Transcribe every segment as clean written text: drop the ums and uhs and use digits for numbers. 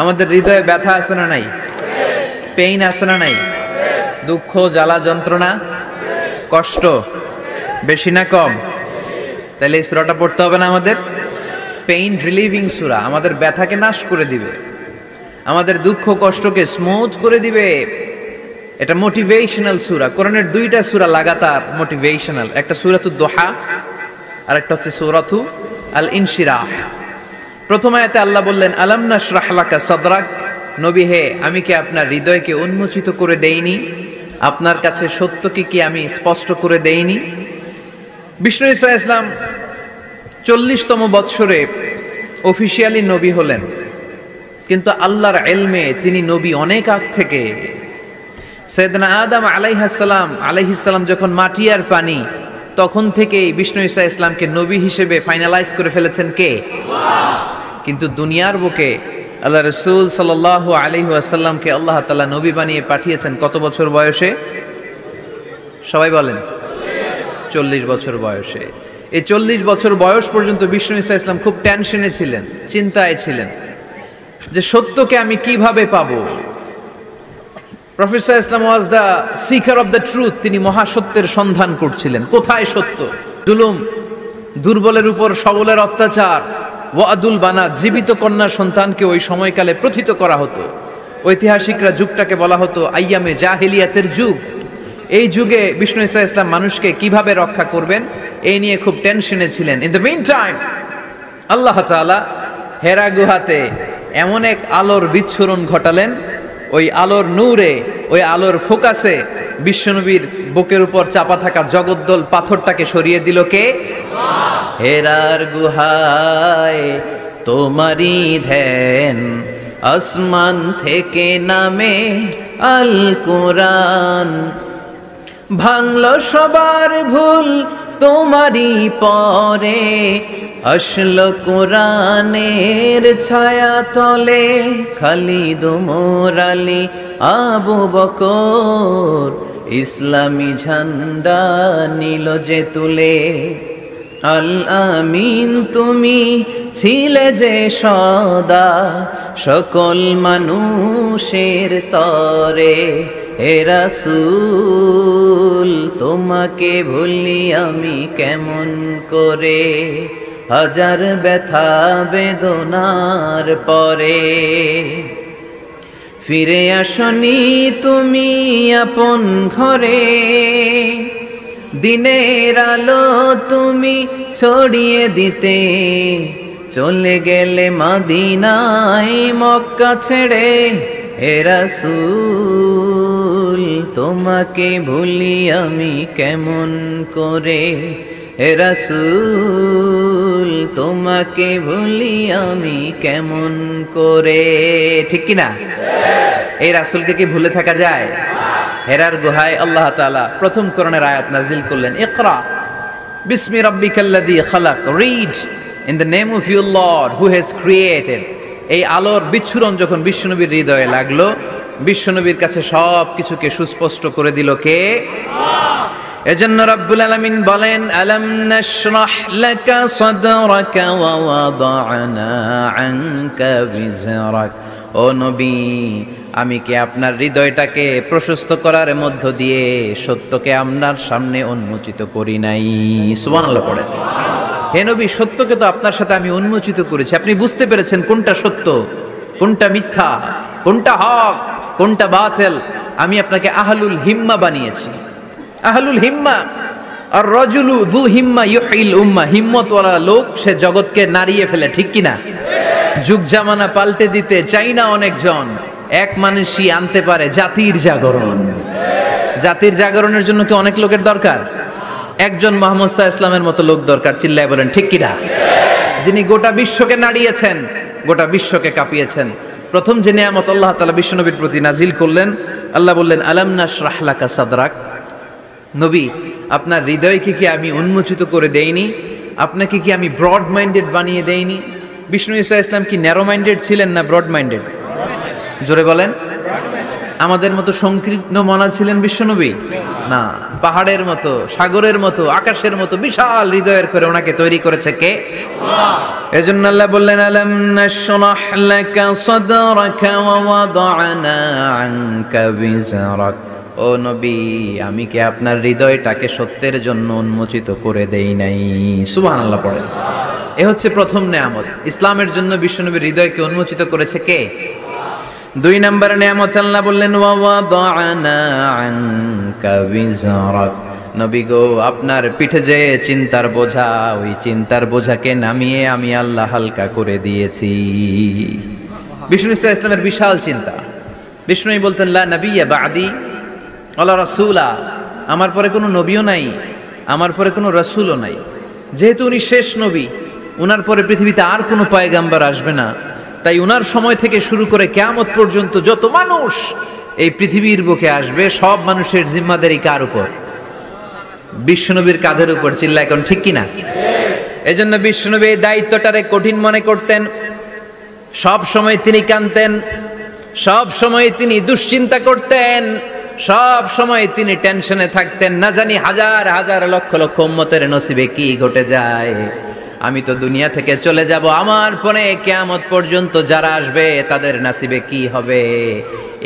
আমাদের হৃদয়ে ব্যথা আছে না নাই? পেইন আছে না নাই? দুঃখ, জ্বালা, যন্ত্রণা, কষ্ট বেশি না কম? তাহলে এই সূরাটা পড়তে হবে না আমাদের? পেইন রিলিভিং সূরা, আমাদের ব্যথাকে নাশ করে দিবে, আমাদের দুঃখ কষ্টকে স্মুথ করে দিবে। এটা মোটিভেশনাল সূরা। কোরআনের দুইটা সূরা লাগাতার মোটিভেশনাল, একটা সূরাতুদ দোহা আর একটা হচ্ছে সূরাতু আল ইনশিরাহ। প্রথম আয়াতে আল্লাহ বললেন আলাম নাশরাহ লাকা সাদরাক, নবী হে আমি কি আপনার হৃদয়কে উন্মোচিত করে দেইনি? আপনার কাছে সত্যকে কি আমি স্পষ্ট করে দেইনি? বিষ্ণু ঈসা ইসলাম 40তম বৎসরে অফিসিয়ালি নবী হলেন, কিন্তু আল্লাহর ইলমে তিনি নবী অনেক আগ থেকে। সাইয়েদনা আদম আলাইহিস সালাম যখন মাটি আর পানি, তখন থেকেই বিষ্ণু ঈসা ইসলামকে নবী হিসেবে ফাইনালাইজ করে ফেলেছেন কে? কিন্তু দুনিয়ার বুকে আল্লাহ রাসূল সাল্লাল্লাহু আলাইহি ওয়াসাল্লামকে আল্লাহ তাআলা নবী বানিয়ে পাঠিয়েছেন কত বছর বয়সে? সবাই বলেন 40 বছর বয়সে। এই 40 বছর বয়স পর্যন্ত বিষ্ণু ঈসা ইসলাম খুব টেনশনে ছিলেন, চিন্তায় ছিলেন যে সত্যকে আমি কিভাবে পাবো। Professor Islam was the seeker of the truth, তিনি মহাসত্যের সন্ধান করছিলেন। কোথায় সত্য? জুলুম, দুর্বলের উপর সবলের অত্যাচার, ওয়াদুল বানাত, জীবিত কন্যা সন্তানকে ওই সময়কালে প্রথিত করা হতো। ঐতিহাসিকরা যুগটাকে বলা হতো আইয়ামে জাহিলিয়াতের যুগ। এই যুগে বিষ্ণু ঈসা ইসলাম মানুষকে কিভাবে রক্ষা করবেন এই নিয়ে খুব টেনশনে ছিলেন। ইন দ্য মিন টাইম আল্লাহ তাআলা হেরা গুহাতে এমন এক আলোর বিচ্ছুরণ ঘটালেন, ওই আলোর নূরে, ওই আলোর ফোকাসে বিশ্বনবীর বুকের উপর চাপা থাকা জগদ্দল পাথরটাকে সরিয়ে দিল কে? হেরার গুহায় তোমারই ধ্যান, আসমান থেকে নামে আল কোরআন, ভাঙল সবার ভুল তোমারই পরে, আসলো কোরআনের ছায়া তলে, খালিদ ওমর আলী আবু বকর, ইসলামী ঝান্ডা নিল যে তুলে, আল আমিন তুমি ছিলে যে সদা, সকল মানুষের তরে, হে রাসূল তোমাকে ভুলি আমি কেমন করে, হাজার ব্যথা বেদনার পরে, ফিরে আসনি তুমি আপন ঘরে, দিনের আলো তুমি ছড়িয়ে দিতে, চলে গেলে মদিনায় মক্কা ছেড়ে, হে রাসূল তোমাকে ভুলি আমি কেমন করে, হে রাসূল তোমাকে ভুলি আমি কেমন করে। ঠিক কিনা? এই রাসূলকে কি ভুলে থাকা যায়? হেরার গুহায় আল্লাহ তাআলা প্রথম কোরআনের আয়াত নাজিল করলেন, ইকরা বিসমি রাব্বিকাল্লাযী খালাক, read in the name of your lord who has created. এই আলোর বিচ্ছুরণ যখন বিশ্বনবীর হৃদয়ে লাগলো, বিশ্বনবীর কাছে সব কিছুকে সুস্পষ্ট করে দিল কে? এজন্য রব্বুল আলামিন বলেন আলাম নাশরাহ লাকা সাদরাকা ওয়া ওয়াদা'না আনকা বিজরাক, ও নবী আমি কি আপনার হৃদয়টাকে প্রশস্ত করার মধ্য দিয়ে সত্যকে আপনার সামনে উন্মোচিত করি নাই? সুবহানাল্লাহ পড়েন। হে নবী সত্যকে তো আপনার সাথে আমি উন্মোচিত করেছি, আপনি বুঝতে পেরেছেন কোনটা সত্য, কোনটা মিথ্যা, কোনটা হক, কোনটা বাতিল। আমি আপনাকে আহলুল হিম্মা বানিয়েছি। আহলুল হিম্মা আর রাজুলু যু হিম্মা ইউহিল উম্মাহ, হিম্মতওয়ালা লোক সে জগৎকে নাড়িয়ে ফেলে। ঠিক কিনা? যুগ জামানা পাল্টে দিতে চাই না অনেকজন, এক মানুষই আনতে পারে জাতির জাগরণ। জাতির জাগরণের জন্য কি অনেক লোকের দরকার? একজন মুহাম্মদ সাল্লাল্লাহু আলাইহি ওয়াসাল্লামের মতো লোক দরকার। চিল্লায় বলেন ঠিক কিনা? যিনি গোটা বিশ্বকে নাড়িয়েছেন, গোটা বিশ্বকে কাঁপিয়েছেন। প্রথম যে নিয়ামত আল্লাহ তাআলা বিশ্বনবীর প্রতি নাজিল করলেন, আল্লাহ বললেন আলাম নাশরাহ লাকা সাদরাক, নবী আপনার হৃদয়কে কি আমি উন্মোচিত করে দেইনি? আপনাকে কি আমি ব্রড মাইন্ডেড বানিয়ে দেইনি? বিষ্ণু ঈসা ইসলাম কি ন্যারো মাইন্ডেড ছিলেন না ব্রড মাইন্ডেড? জোরে বলেন। আমাদের মতো সংকীর্ণ মনা ছিলেন বিশ্বনবী না, পাহাড়ের মতো, সাগরের মতো, আকাশের মতো বিশাল হৃদয়ের করে ওনাকে তৈরি করেছে কে? এজন্য আল্লাহ বললেন আলাম নাশরাহ লাকা সাদরাকা ওয়া ওয়াদানা আনকা বিজরাক। ও নবী, আমি কি আপনার হৃদয়টাকে সত্যের জন্য উন্মোচিত করে দেই নাই? সুবহানাল্লাহ পড়েন। এ হচ্ছে প্রথম নেয়ামত, ইসলামের জন্য বিশ্বনবীর হৃদয়কে উন্মোচিত করেছে কে? 2 নম্বর নেয়ামত আল্লাহ বললেন ওয়া ওয়াদানা আনকা বিজরাক। নবী গো, আপনার পিঠে যে চিন্তার বোঝা, ওই চিন্তার বোঝাকে নামিয়ে আমি আল্লাহ হালকা করে দিয়েছি। বিষ্ণু ইসলামের বিশাল চিন্তা। বিষ্ণু বলতেন লা নবিয়্যা বাদি ওয়ালা রাসূলা, আমার পরে কোনো নবীও নাই, আমার পরে কোনো রাসূলও নাই। যেহেতু উনি শেষ নবী, উনার পরে পৃথিবীতে আর কোনো পয়গাম্বর আসবে না, তাই উনার সময় থেকে শুরু করে কিয়ামত পর্যন্ত যত মানুষ এই পৃথিবীর বুকে আসবে, সব মানুষের জিম্মাদারি কার উপর? বিশ্বনবীর কাঁধের উপর। চিল্লা এখন ঠিক কিনা? এজন্য বিশ্বনবী এই দায়িত্বটারে কঠিন মনে করতেন। সব সময় তিনি কাঁদতেন, সব সময় তিনি দুশ্চিন্তা করতেন, সব সময় তিনি টেনশনে থাকতেন। না জানি হাজার হাজার লক্ষ লক্ষ উম্মতের নসিবে কি ঘটে যায়। আমি তো দুনিয়া থেকে চলে যাব, আমার পরে কিয়ামত পর্যন্ত যারা আসবে তাদের নসিবে কি হবে,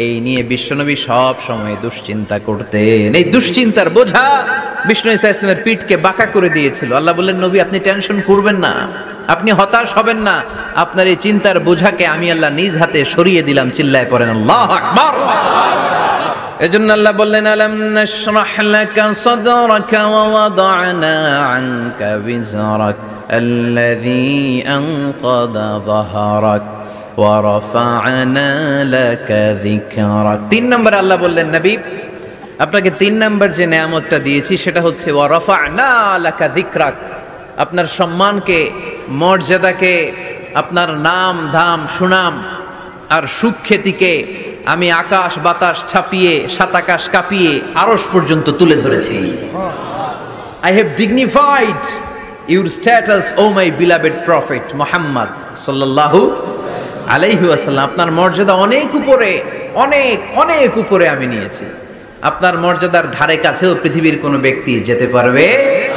এই নিয়ে বিশ্বনবী সব সময় দুশ্চিন্তা করতেন। এই দুশ্চিন্তার বোঝা বিষ্ণু ঈসা ইসলামের পিঠকে বাঁকা করে দিয়েছিল। আল্লাহ বললেন নবী, আপনি টেনশন করবেন না, আপনি হতাশ হবেন না, আপনার এই চিন্তার বোঝাকে আমি আল্লাহ নিজ হাতে সরিয়ে দিলাম। চিল্লায় পড়েন আল্লাহু আকবার। এজন্য আল্লাহ বললেন আলাম নাশরাহ লাকা সাদরাকা ওয়া ওয়াদানা আনকা বিজরাক আল্লাযী আনকাযা যাহরাক ওয়া রাফা'না লাকা যিকরাক। 3 নম্বর আল্লাহ বললেন নবী, আপনাকে 3 নম্বর যে নেয়ামতটা দিয়েছি সেটা হচ্ছে ওয়া রাফা'না লাকা যিকরাক। আপনার সম্মানকে, মর্যাদাকে, আপনার নাম ধাম সুনাম আর সুখ্যাতিকে আমি আকাশ বাতাস ছাপিয়ে, সাত আকাশ কাঁপিয়ে আরশ পর্যন্ত তুলে ধরেছি। I have dignified your status, O my beloved prophet Muhammad sallallahu আলাইহি ওয়াসাল্লাম। আপনার মর্যাদা অনেক উপরে, অনেক অনেক উপরে আমি নিয়েছি। আপনার মর্যাদার ধারে কাছেও পৃথিবীর কোনো ব্যক্তি যেতে পারবে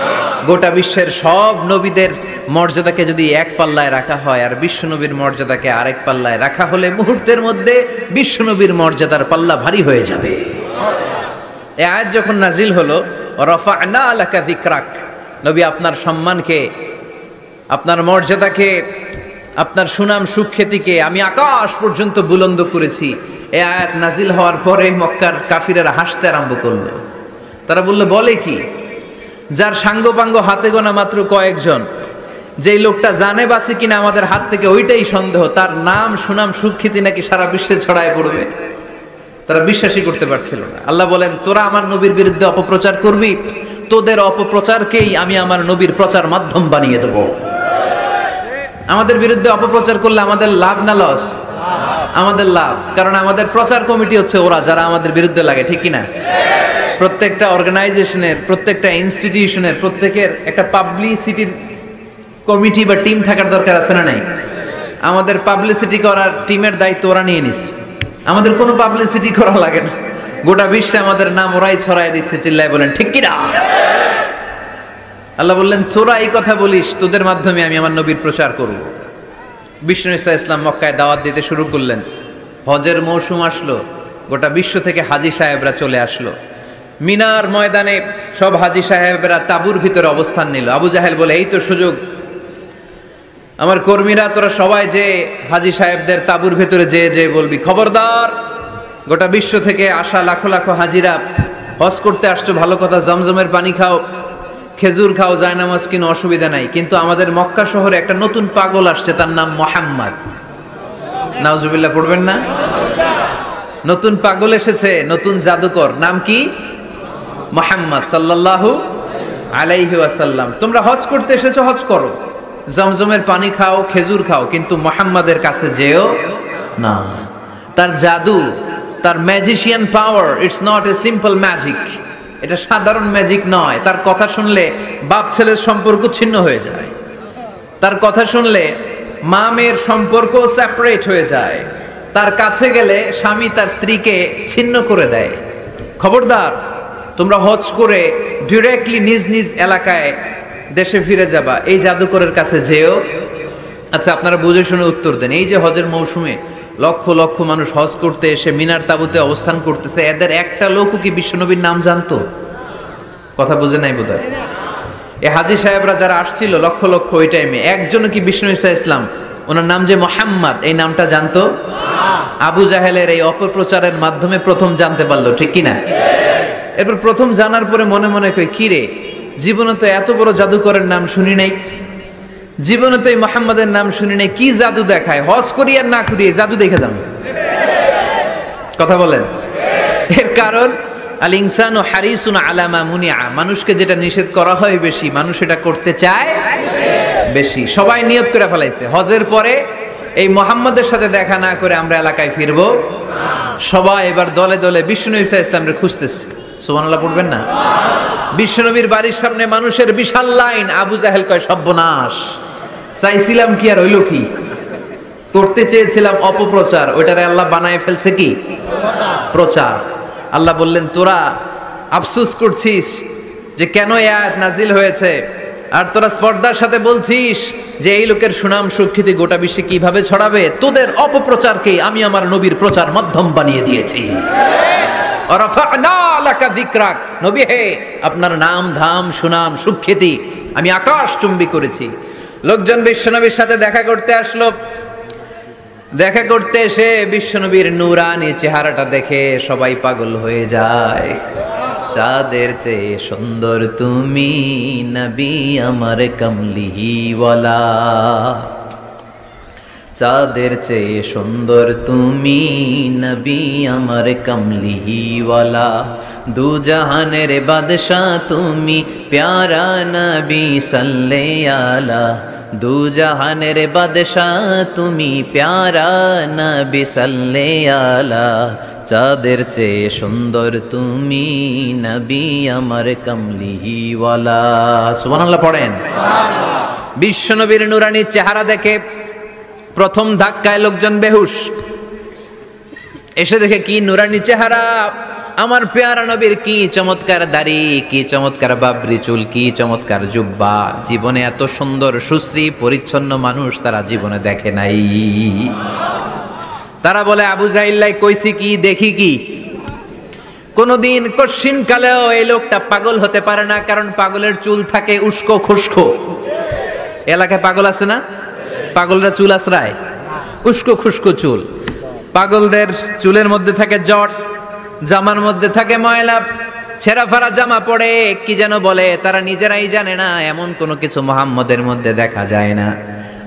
না। গোটা বিশ্বের সব নবীদের মর্যাদাকে যদি এক পাল্লায় রাখা হয় আর বিশ্বনবীর মর্যাদাকে আরেক পাল্লায় রাখা হলে মুহূর্তের মধ্যে বিশ্বনবীর মর্যাদার পাল্লা ভারী হয়ে যাবে। এই আয়াত যখন নাজিল হলো, রাফা'না লাকা যিকরাক, নবী আপনার সম্মানকে, আপনার মর্যাদাকে, আপনার সুনাম সুখ্যাতিকে আমি আকাশ পর্যন্ত বুলন্দ করেছি। এই আয়াত নাজিল হওয়ার পরে মক্কার কাফিরেরা হাসতে আরম্ভ করলো। তারা বলল, বলে কি, যার সাঙ্গপাঙ্গ হাতে গোনা মাত্র কয়েকজন, যেই লোকটা জানে বাসে কিনা আমাদের হাত থেকে ওইটাই সন্দেহ, তার নাম সুনাম সুখ্যাতি নাকি সারা বিশ্বে ছড়ায় পড়বে। তারা বিশ্বাসই করতে পারছিল না। আল্লাহ বলেন, তোরা আমার নবীর বিরুদ্ধে অপপ্রচার করবি, তোদের অপপ্রচারকেই আমি আমার নবীর প্রচার মাধ্যম বানিয়ে দেব। আমাদের বিরুদ্ধে অপপ্রচার করলে আমাদের লাভ না লস? আমাদের লাভ, কারণ আমাদের প্রচার কমিটি হচ্ছে ওরা যারা আমাদের বিরুদ্ধে লাগে, ঠিক কিনা? প্রত্যেকটা অর্গানাইজেশনের, প্রত্যেকটা ইনস্টিটিউশনের, প্রত্যেকের একটা পাবলিসিটির কমিটি বা টিম থাকার দরকার আছে না নাই? আমাদের পাবলিসিটি করার টিমের দায়িত্ব ওরা নিয়ে নিস। আমাদের কোনো পাবলিসিটি করা লাগে না, গোটা বিশ্বে আমাদের নাম ওরাই ছড়াই দিচ্ছে। চিল্লায় বলেন ঠিক কিনা? আল্লাহ বললেন, তোরা এই কথা বলিস, তোদের মাধ্যমে আমি আমার নবীর প্রচার করব। বিষ্ণু ঈসা ইসলাম মক্কায় দাওয়াত দিতে শুরু করলেন। হজের মৌসুম আসলো, গোটা বিশ্ব থেকে হাজী সাহেবরা চলে আসলো। মিনার ময়দানে সব হাজী সাহেবরা তাঁবুর ভিতরে অবস্থান নিল। আবু জাহেল বলে, এই তো সুযোগ, আমার কর্মীরা তোরা সবাই যে হাজী সাহেবদের তাঁবুর ভেতরে যে বলবি, খবরদার, গোটা বিশ্ব থেকে আসা লাখো লাখো হাজিরা হজ করতে আসছো, ভালো কথা, জমজমের পানি খাও, খেজুর খাও, জায়নামাজ কিনো, অসুবিধা নাই, কিন্তু আমাদের মক্কা শহরে একটা নতুন পাগল আসছে, তার নাম মুহাম্মদ। নাউজুবিল্লাহ পড়বেন না? নতুন পাগল এসেছে, নতুন জাদুকর, নাম কি? মুহাম্মদ সাল্লাল্লাহু আলাইহি ওয়াসাল্লাম। তোমরা হজ করতে এসেছো, হজ করো, জমজমের পানি খাও, খেজুর খাও, কিন্তু মুহাম্মাদের কাছে যেও না। তার জাদু, তার magician power, it's not a simple magic, এটা সাধারণ ম্যাজিক নয়। তার কথা শুনলে বাপ ছেলের সম্পর্ক ছিন্ন হয়ে যায়, তার কথা শুনলে মা মেয়ের সম্পর্ক সেপারেট হয়ে যায়, তার কাছে গেলে স্বামী তার স্ত্রীকে ছিন্ন করে দেয়। খবরদার, তোমরা হজ করে ডিরেক্টলি নিজ নিজ এলাকায় দেশে ফিরে যাবা, এই জাদুকরের কাছে যেও। আচ্ছা, আপনারা বুঝে শুনে উত্তর দেন। এই যে হজের মৌসুমে লক্ষ লক্ষ মানুষ হজ করতে এসে মিনার তাঁবুতে অবস্থান করতেছে, এদের একটা লোকও কি বিশ্বনবীর নাম জানতো? কথা বুঝে নাই বোধহয়। এই হাজী সাহেবরা যারা আসছিল লক্ষ লক্ষ, ওই টাইমে একজনও কি বিষ্ণু ঈসা ইসলাম ওনার নাম যে মোহাম্মদ, এই নামটা জানতো? আবু জাহেলের এই অপপ্রচারের মাধ্যমে প্রথম জানতে পারলো, ঠিক কিনা? এরপর প্রথম জানার পরে মনে মনে কই, কি রে, জীবনে তো এত বড় জাদুকরের নাম শুনি নাই, জীবনে তো এই মোহাম্মদের নাম শুনি নাই, কি জাদু দেখায়, হজ করি আর না করি জাদু দেখে যান। কথা বলেন। এর কারণ আল ইনসানু হারিসুন আলা মা মুনিআ, মানুষকে যেটা নিষেধ করা হয় বেশি, মানুষ এটা করতে চায় বেশি। সবাই নিয়ত করে ফেলাইছে হজের পরে এই মোহাম্মদের সাথে দেখা না করে আমরা এলাকায় ফিরবো। সবাই এবার দলে দলে বিষ্ণু ঈসা ইসলামকে খুঁজতেছে। সুবহানাল্লাহ পড়বেন না? বিশ্বনবীর বাড়ির সামনে মানুষের বিশাল লাইন। আবু জাহেল কয়, সর্বনাশ, চাইছিলাম কি আর হইল কি, করতে চেয়েছিলাম অপপ্রচার, ওইটারে আল্লাহ বানায় ফেলছে কি প্রচার। আল্লাহ বললেন, তোরা আফসোস করছিস যে কেন এই আয়াত নাজিল হয়েছে, আর তোরা স্পর্ধার সাথে বলছিস যে এই লোকের সুনাম সুখ্যাতি গোটা বিশ্বে কিভাবে ছড়াবে, তোদের অপপ্রচারকে আমি আমার নবীর প্রচার মাধ্যম বানিয়ে দিয়েছি। নবী হে, আপনার নাম ধাম সুনাম সুখ্যাতি আমি আকাশ চুম্বি করেছি। লোকজন বিশ্বনবীর সাথে দেখা করতে আসলো। দেখা করতে এসে বিশ্বনবীর নূরানি চেহারাটা দেখে সবাই পাগল হয়ে যায়। চাঁদের চেয়ে সুন্দর তুমি নবী আমার কমলিওয়ালা, চাঁদের চেয়ে সুন্দর তুমি নবী আমার কমলিওয়ালা, দু জাহানের বাদশাহ তুমি প্যারা নবী সাল্লাল্লাহু আলা, দু জাহানের বাদশাহ তুমি প্যারা নবী সাল্লাল্লাহু আলা, চাঁদের চেয়ে সুন্দর তুমি নবী আমার কমলিওয়ালা। সুবহানাল্লাহ পড়েন। বিশ্বনবীর নূরানি চেহারা দেখে প্রথম ধাক্কায় লোকজন বেহুশ। এসে দেখে কি নূরানি চেহারা, আমার পেয়ারা নবীর কি চমৎকার দাড়ি, কি চমৎকার বাবরি চুল, কি চমৎকার জুব্বা। জীবনে এত সুন্দর সুশ্রী পরিচ্ছন্ন মানুষ তারা জীবনে দেখে নাই। তারা বলে, আবু জাহিল্লাই কইছি কি, দেখি কি। কোনদিন কশিন কালেও এই লোকটা পাগল হতে পারে না, কারণ পাগলের চুল থাকে উস্কো খুস্কো। এলাকায় পাগল আছে না? পাগলরা চুল আশ্রায়, উস্কো খুস্কো চুল। পাগলদের চুলের মধ্যে থাকে জট, জামার মধ্যে থাকে ময়লা, ছেঁড়া ফাড়া জামা পড়ে, কি যেন বলে তারা নিজেরাই জানে না। এমন কোনো কিছু মুহাম্মদের মধ্যে দেখা যায় না।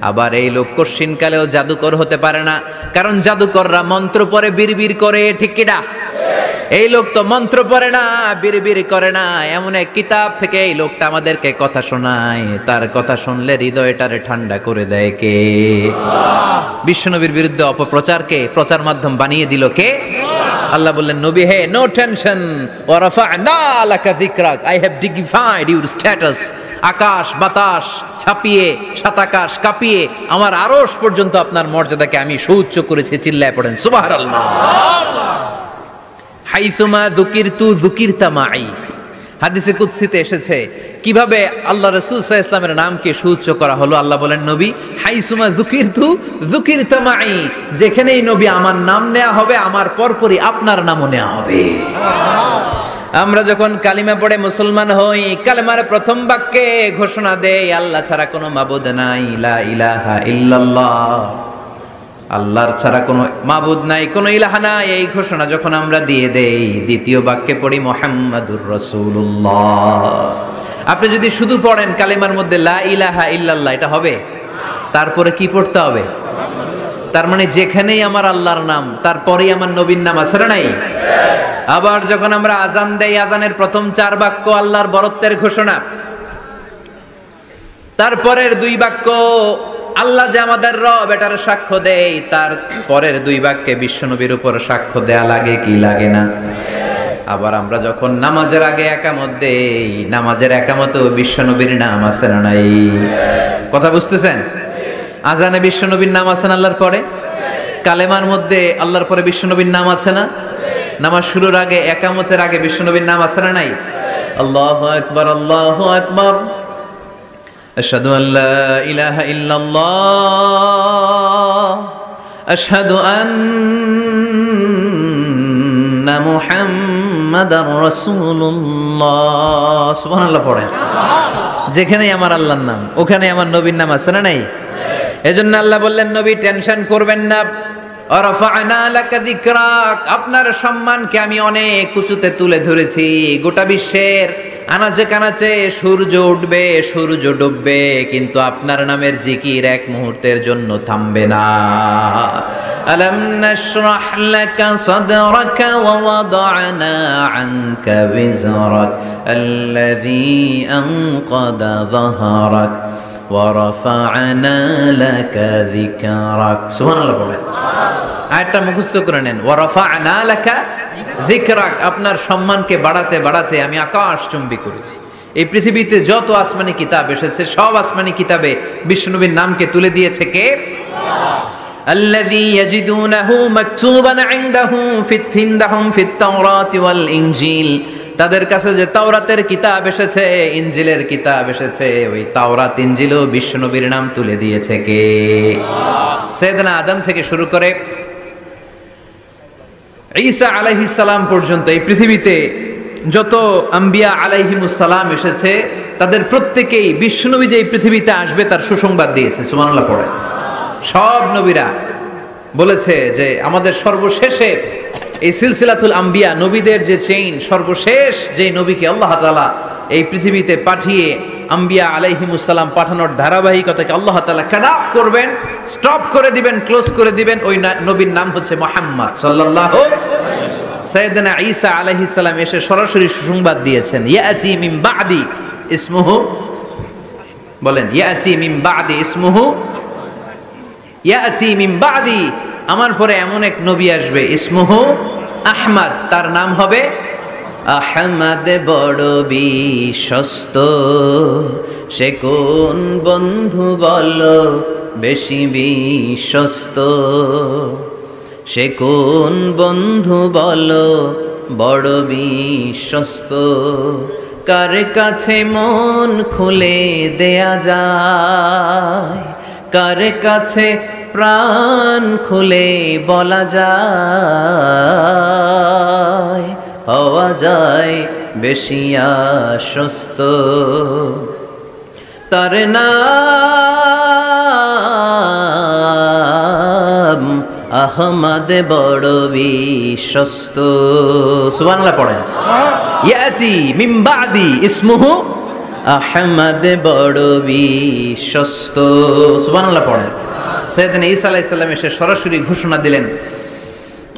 আবার এই লোক কশিন কালেও জাদুকর হতে পারে না, কারণ জাদুকররা মন্ত্র পড়ে বিড়বিড় করে, ঠিক কিনা? এই লোক তো মন্ত্র পড়ে না, বিড়বিড় করে না। এমন এক কিতাব থেকে এই লোকটা আমাদেরকে কথা শোনায়, তার কথা শুনলে হৃদয়টারে ঠান্ডা করে দেয় কে? বিশ্বনবীর বিরুদ্ধে অপপ্রচারকে প্রচার মাধ্যম বানিয়ে দিল কে? আল্লাহ বললেন, নবী হে, নো টেনশন, ওয়া রাফা'না লাকা যিকরাক, I have dignified your status. আকাশ বাতাস ছাপিয়ে, সাতাকাশ কাঁপিয়ে আমার আরশ পর্যন্ত আপনার মর্যাদাকে আমি সুউচ্চ করেছি। চিল্লায় পড়েন সুবহানাল্লাহ। হাইসুমা যুকিরতু যুকিরতা মাই, হাদিসে কুদসিতে এসেছে কিভাবে আল্লাহ রাসূল সাল্লাল্লাহু আলাইহি ওয়াসাল্লামের নামকে সুউচ্চ করা হলো। আল্লাহ বলেন, নবী হাইসুমা যুকিরতু যুকিরতা মাই, যেখানেই নবী আমার নাম নেওয়া হবে, আমার পরপরই আপনার নামও নেওয়া হবে। আমরা যখন কালিমা পড়ে মুসলমান হই, কালেমার প্রথম বাক্যে ঘোষণা দেই, আল্লাহ ছাড়া কোনো মাবুদ নাই, লা ইলাহা ইল্লাল্লাহ, আল্লাহর ছাড়া কোনো মাবুদ নাই, কোনো ইলাহা নাই। এই ঘোষণা যখন আমরা দিয়ে দেই, দ্বিতীয় বাক্যে পড়ি মুহাম্মাদুর রাসূলুল্লাহ। আপনি যদি শুধু পড়েন কালেমার মধ্যে লা ইলাহা ইল্লাল্লাহ, এটা হবে? তারপরে কি পড়তে হবে? তার মানে যেখানেই আমার আল্লাহর নাম, তারপরেই আমার নবীর নাম আছে না নাই? আবার যখন আমরা আজান দেই, আজানের প্রথম 4 বাক্য আল্লাহর বরত্বের ঘোষণা, তারপরের 2 বাক্য আল্লাহ যে আমাদের রব এটার সাক্ষ্য দেয়, তার পরের 2 বাক্যে বিশ্বনবীর উপর সাক্ষ্য দেয়া লাগে কি লাগে না? আবার আমরা যখন নামাজের আগে একামত দেই, নামাজের একামতেও বিশ্বনবীর নাম আছে না নাই? কথা বুঝতেছেন? আজানে বিশ্বনবীর নাম আছে না আল্লাহর পরে? কালেমার মধ্যে আল্লাহর পরে বিশ্বনবীর নাম আছে না? নামাজ শুরুর আগে একামতের আগে বিশ্বনবীর নাম আছে না নাই? আল্লাহু আকবার, আল্লাহু আকবার, আশহাদু আল্লা ইলাহা ইল্লাল্লাহ, আশহাদু আন্না মুহাম্মাদার রাসূলুল্লাহ। সুবহানাল্লাহ পড়েন। যেখানেই আমার আল্লাহর নাম ওখানে আমার নবীর নাম আছে না নাই? এজন্য আল্লাহ বললেন, নবী টেনশন করবেন না। ওয়ারাফা'না লাকা যিকরাক, আপনার সম্মানকে আমি অনেক উঁচুতে তুলে ধরেছি। গোটা বিশ্বের আনাচে কানাচে সূর্য উঠবে, সূর্য ডুববে, কিন্তু আপনার নামের জিকির এক মুহূর্তের জন্য থামবে না। আলাম নাশরাহ লাকা সাদরাকা ওয়া ওয়াদা'না আনকা বিজরাক আল্লাযী আনকাদা যাহরাক ওয়া রাফা'না লাকা যিকরাক। সুবহানাল্লাহ বলেন। আয়াতটা মুখস্থ করে নেন। ওয়া রাফা'না লাকা যিকরাক, আপনার সম্মানকে বাড়াতে বাড়াতে আমি আকাশ চুম্বি করেছি। এই পৃথিবীতে যত আসমানি কিতাব এসেছে সব আসমানি কিতাবে বিশ্বনবীর নামকে তুলে দিয়েছে কে? আল্লাযী ইয়াজিদুনাহু মাকতুবান ইনদাহুম ফিত তাওরাতি ওয়াল ইনজিল, তাদের কাছে যে তাওরাতের কিতাব এসেছে, ইনজিলের কিতাব এসেছে, ওই তাওরাত ইনজিলও বিশ্বনবীর নাম তুলে দিয়েছে কে? সাইয়েদনা আদম থেকে শুরু করে ঈসা আলাইহিস সালাম পর্যন্ত এই পৃথিবীতে যত আম্বিয়া আলাইহিমুস সালাম এসেছে তাদের প্রত্যেকেই বিশ্বনবী যে এই পৃথিবীতে আসবে তার সুসংবাদ দিয়েছে। সুবহানাল্লাহ পড়ে। সব নবীরা বলেছে যে আমাদের সর্বশেষে এই সিলসিলাতুল আম্বিয়া, নবীদের যে চেইন, সর্বশেষ যে নবীকে আল্লাহ তাআলা এই পৃথিবীতে পাঠিয়ে আম্বিয়া আলাইহিমুস সালাম পাঠানোর ধারাবাহিকতাকে আল্লাহ তাআলা কাট অফ করবেন, স্টপ করে দিবেন, ক্লোজ করে দিবেন, ওই নবীর নাম হচ্ছে মুহাম্মদ সাল্লাল্লাহু আলাইহি ওয়াসাল্লাম। সাইয়েদনা ঈসা আলাইহিস সালাম এসে সরাসরি সুসংবাদ দিয়েছেন, ইয়াতি মিন বাদি ইসমুহু, বলেন ইয়াতি মিন বাদি ইসমুহু, ইয়াতি মিন বাদি, আমার পরে এমন এক নবী আসবে, ইসমুহু আহমদ, তার নাম হবে আহমদ। বড় বিশ্বস্ত সে কোন বন্ধু বলো, বেশি বিশ্বস্ত সে কোন বন্ধু বলো, বড় বিশ্বস্ত, কার কাছে মন খুলে দেয়া যায়, কার কাছে প্রাণ খুলে বলা যায়, হওয়া যায় বেশি আশ্বস্ত, তার নাম আহমদ বড় বিশ্বস্ত। সুবহানাল্লাহ পড়েন। ইয়াতি মিন বাদি ইসমুহু আহমদ বড় বিশ্বস্ত। সুবহানাল্লাহ পড়েন। সাইয়েদনা ঈসা আলাইহিস সালাম এসে সরাসরি ঘোষণা দিলেন,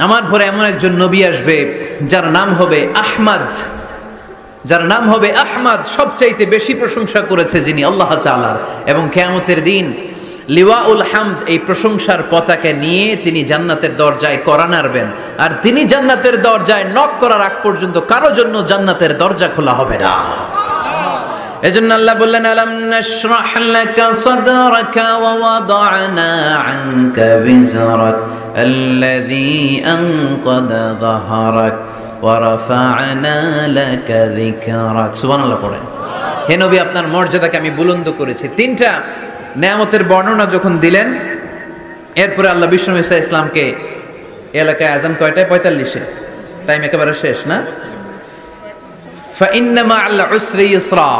আমার পরে এমন একজন নবী আসবে যার নাম হবে আহমদ, যার নাম হবে আহমদ, সবচাইতে বেশি প্রশংসা করেছে যিনি আল্লাহ তাআলার, এবং কিয়ামতের দিন লিওয়াউল হামদ, এই প্রশংসার পতাকা নিয়ে তিনি জান্নাতের দরজায় কড়া নাড়বেন, আর তিনি জান্নাতের দরজায় নক করার আগ পর্যন্ত কারো জন্য জান্নাতের দরজা খোলা হবে না। এজন্য আল্লাহ বললেন, আলাম নাশরাহ লাকা সাদরাকা ওয়া ওয়াদা'না আনকা বিজরাক আল্লাযী আনকাদা যাহরাক ওয়া রাফা'না লাকা যিকরাক। সুবহানাল্লাহ পড়েন। হে নবী, আপনার মর্যাদাকে আমি বুলন্দ করেছি। তিনটা নেয়ামতের বর্ণনা যখন দিলেন, এরপরে আল্লাহ বিশ্বনবী ঈসা ইসলামকে এলাকায় আজান কয়টায়? 45-এ, টাইম একেবারে শেষ না? ফাইন্না মা'আল উসরি ইউসরা,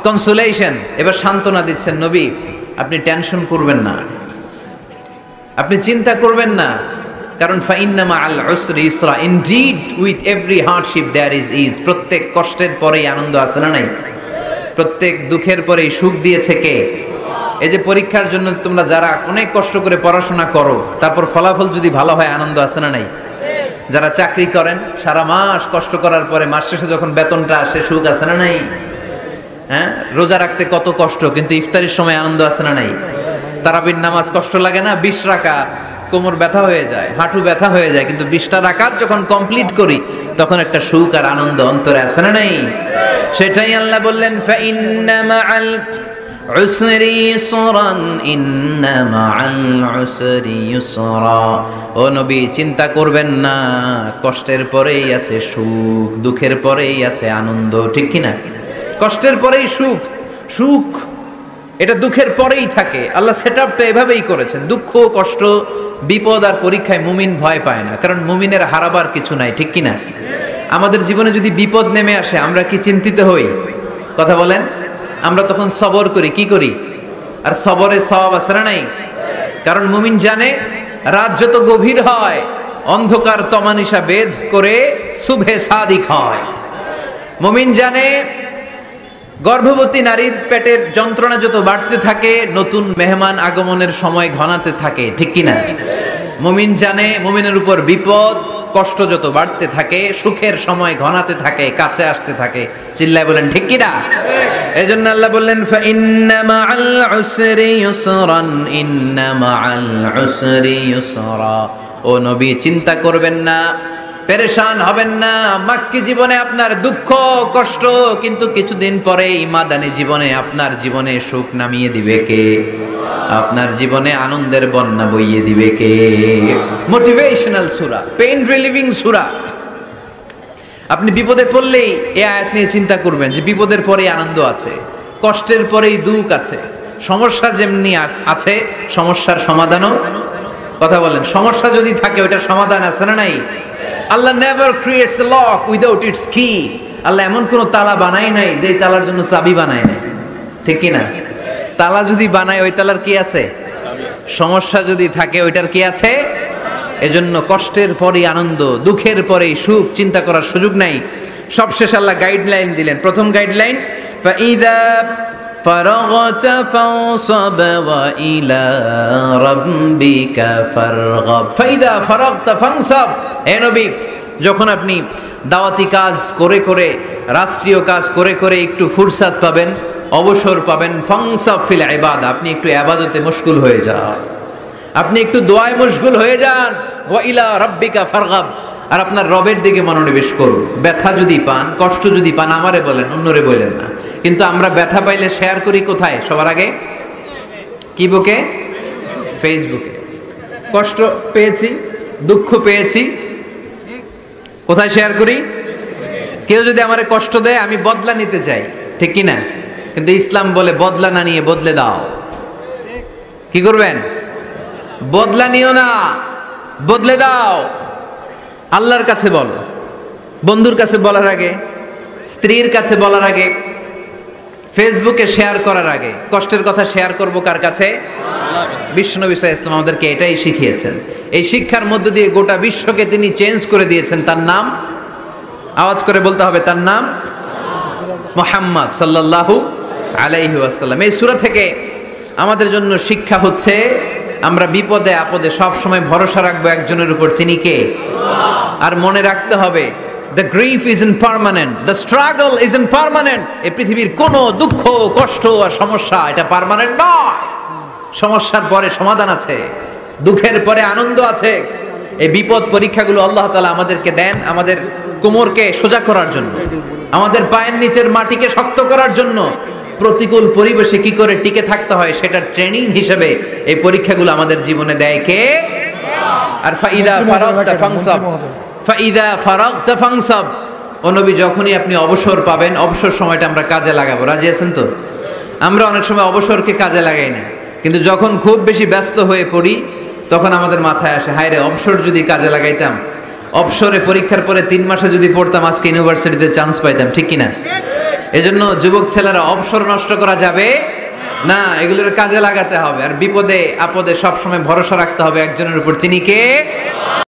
কনসোলেশন, এবার সান্ত্বনা দিচ্ছেন, নবী আপনি টেনশন করবেন না, আপনি চিন্তা করবেন না, কারণ ফাইন্না মা'আল উসরি ইউসরা, indeed with every hardship there is ease, প্রত্যেক কষ্টের পরেই আনন্দ আছে না নাই? প্রত্যেক দুঃখের পরেই সুখ দিয়েছে কে? এই যে পরীক্ষার জন্য তোমরা যারা অনেক কষ্ট করে পড়াশোনা করো, তারপর ফলাফল যদি ভালো হয়, আনন্দ আছে না নাই? যারা চাকরি করেন, সারা মাস কষ্ট করার পরে মাস শেষে যখন বেতনটা আসে, সুখ আছে না নাই? হ্যাঁ, রোজা রাখতে কত কষ্ট, কিন্তু ইফতারির সময় আনন্দ আছে না নাই? তারাবির নামাজ কষ্ট লাগে না? 20 রাকাত, কোমর ব্যথা হয়ে যায়, হাঁটু ব্যথা হয়ে যায়, কিন্তু 20টা রাকাত যখন কমপ্লিট করি তখন একটা সুখ আর আনন্দ অন্তরে আছে না নাই? সেটাই আল্লাহ বললেন, ফাইন্না মা'আল উসরি ইসরান ইন্না মাআল উসরি ইসরা। ও নবী, চিন্তা করবেন না, কষ্টের পরেই আছে সুখ, দুঃখের পরেই আছে আনন্দ, ঠিক কি না? কষ্টের পরেই সুখ, সুখ এটা দুঃখের পরেই থাকে। আল্লাহ সেটআপটা এভাবেই করেছেন। দুঃখ, কষ্ট, বিপদ আর পরীক্ষায় মুমিন ভয় পায় না, কারণ মুমিনের হারাবার কিছু নাই, ঠিক কি না? আমাদের জীবনে যদি বিপদ নেমে আসে, আমরা কি চিন্তিত হই? কথা বলেন। আমরা তখন সবর করি, কি করি? আর সবরে সওয়াব আছে না নাই? কারণ মুমিন জানে রাত যত গভীর হয়, অন্ধকার তমানিসা বেদ করে সুবহে সাদিক হয়। মুমিন জানে গর্ভবতী নারীর পেটের যন্ত্রণা যত বাড়তে থাকে, নতুন মেহমান আগমনের সময় ঘনাতে থাকে, ঠিক কি না? মুমিন জানে মুমিনের উপর বিপদ কষ্ট যত বাড়তে থাকে, সুখের সময় ঘনাতে থাকে, কাছে আসতে থাকে। চিল্লায় বলেন ঠিক কি না? এজন্য আল্লাহ বললেন ফাইন্না মাআল উসরি ইউসরান, ইন্না মাআল উসরি ইউসরা। ও নবী, চিন্তা করবেন না, পেরেশান হবেন না। মাক্কি জীবনে আপনার দুঃখ কষ্ট, কিন্তু কিছুদিন পরেই মাদানী জীবনে আপনার জীবনে সুখ নামিয়ে দিবে কে? আপনার জীবনে আনন্দের বন্যা বইয়ে দিবে কে? মোটিভেশনাল সূরা, পেইন রিলিভিং সূরা। আপনি বিপদে পড়লেই এই আয়াত নিয়ে চিন্তা করবেন যে বিপদের পরেই আনন্দ আছে, কষ্টের পরেই দুঃখ আছে। সমস্যা যেমনি আছে, সমস্যার সমাধানও। কথা বলেন, সমস্যা যদি থাকে ওইটার সমাধান আছে না নাই? Allah never creates a lock without its key. আল্লাহ এমন কোন তালা বানায় নাই যে তালার জন্য চাবি বানায় নাই, ঠিক কি না? তালা যদি বানায়, ওই তালার কি আছে? সমস্যা যদি থাকে, ওইটার কি আছে? এজন্য কষ্টের পরেই আনন্দ, দুঃখের পরেই সুখ, চিন্তা করার সুযোগ নাই। সবশেষ আল্লাহ গাইডলাইন দিলেন। প্রথম গাইডলাইন, ফাইদা ফারাগতা ফানসাব ওয়া ইলা রাব্বিকা ফারগাব। ফাইদা ফারাগতা ফানসাব। হে নবী, যখন আপনি দাওয়াতি কাজ করে করে, রাষ্ট্রীয় কাজ করে করে একটু ফুরসাত পাবেন, অবসর পাবেন, ফানসাব ফিল ইবাদা, আপনি একটু ইবাদতে মশগুল হয়ে যান, আপনি একটু দোয়ায় মশগুল হয়ে যান। ওয়া ইলা রাব্বিকা ফারগাব, আর আপনার রবের দিকে মনোনিবেশ করুন। ব্যথা যদি পান, কষ্ট যদি পান, আমারে বলেন, অন্যরে বলেন না। কিন্তু আমরা ব্যথা পাইলে শেয়ার করি কোথায়? সবার আগে কি বুকে? ফেসবুকে। কষ্ট পেয়েছি, দুঃখ পেয়েছি, কোথায় শেয়ার করি? কেউ যদি আমারে কষ্ট দেয়, আমি বদলা নিতে চাই, ঠিক কি না? কিন্তু ইসলাম বলে বদলা না নিয়ে বদলে দাও। কি করবেন? বদলা নিও না, বদলে দাও। আল্লাহর কাছে বলো, বন্ধুর কাছে বলার আগে, স্ত্রীর কাছে বলার আগে, ফেসবুকে শেয়ার করার আগে কষ্টের কথা শেয়ার করব কার কাছে? বিশ্বনবী সাল্লাল্লাহু আলাইহি ওয়াসাল্লাম আমাদেরকে এটাই শিখিয়েছেন। এই শিক্ষার মধ্য দিয়ে গোটা বিশ্বকে তিনি চেঞ্জ করে দিয়েছেন। তার নাম আওয়াজ করে বলতে হবে, তার নাম মুহাম্মদ সাল্লাল্লাহু আলাইহি ওয়াসাল্লাম। এই সূরা থেকে আমাদের জন্য শিক্ষা হচ্ছে, আমরা বিপদে আপদে সব সময় ভরসা রাখবো একজনের উপর, তিনি কে? আর মনে রাখতে হবে, the grief isn't permanent, the struggle isn't permanent. এই পৃথিবীর কোনো দুঃখ কষ্ট আর সমস্যা এটা পার্মানেন্ট নয়। সমস্যার পরে সমাধান আছে, দুঃখের পরে আনন্দ আছে। এই বিপদ পরীক্ষাগুলো আল্লাহ তাআলা আমাদেরকে দেন আমাদের কোমরকে সোজা করার জন্য, আমাদের পায়ের নিচের মাটিকে শক্ত করার জন্য। প্রতিকূল পরিবেশে কি করে টিকে থাকতে হয় সেটা ট্রেনিং হিসেবে এই পরীক্ষাগুলো আমাদের জীবনে দেয় কে? আর ফাইদা ফারাগতা ফানসাব, ফাইদা ফারাগতা ফানসাব। ও নবী, যখনই আপনি অবসর পাবেন, অবসর সময়টা আমরা কাজে লাগাবো। রাজি আছেন তো? আমরা অনেক সময় অবসরকে কাজে লাগাই না, কিন্তু যখন খুব বেশি ব্যস্ত হয়ে পড়ি তখন আমাদের মাথায় আসে, হায় রে, অবসর যদি কাজে লাগাইতাম, অবসরে পরীক্ষার পরে 3 মাসে যদি পড়তাম, আজকে ইউনিভার্সিটিতে চান্স পাইতাম, ঠিক কিনা? এজন্য যুবক ছেলেরা অবসর নষ্ট করা যাবে না, এগুলোর কাজে লাগাতে হবে। আর বিপদে আপদে সবসময় ভরসা রাখতে হবে একজনের উপর, তিনি কে?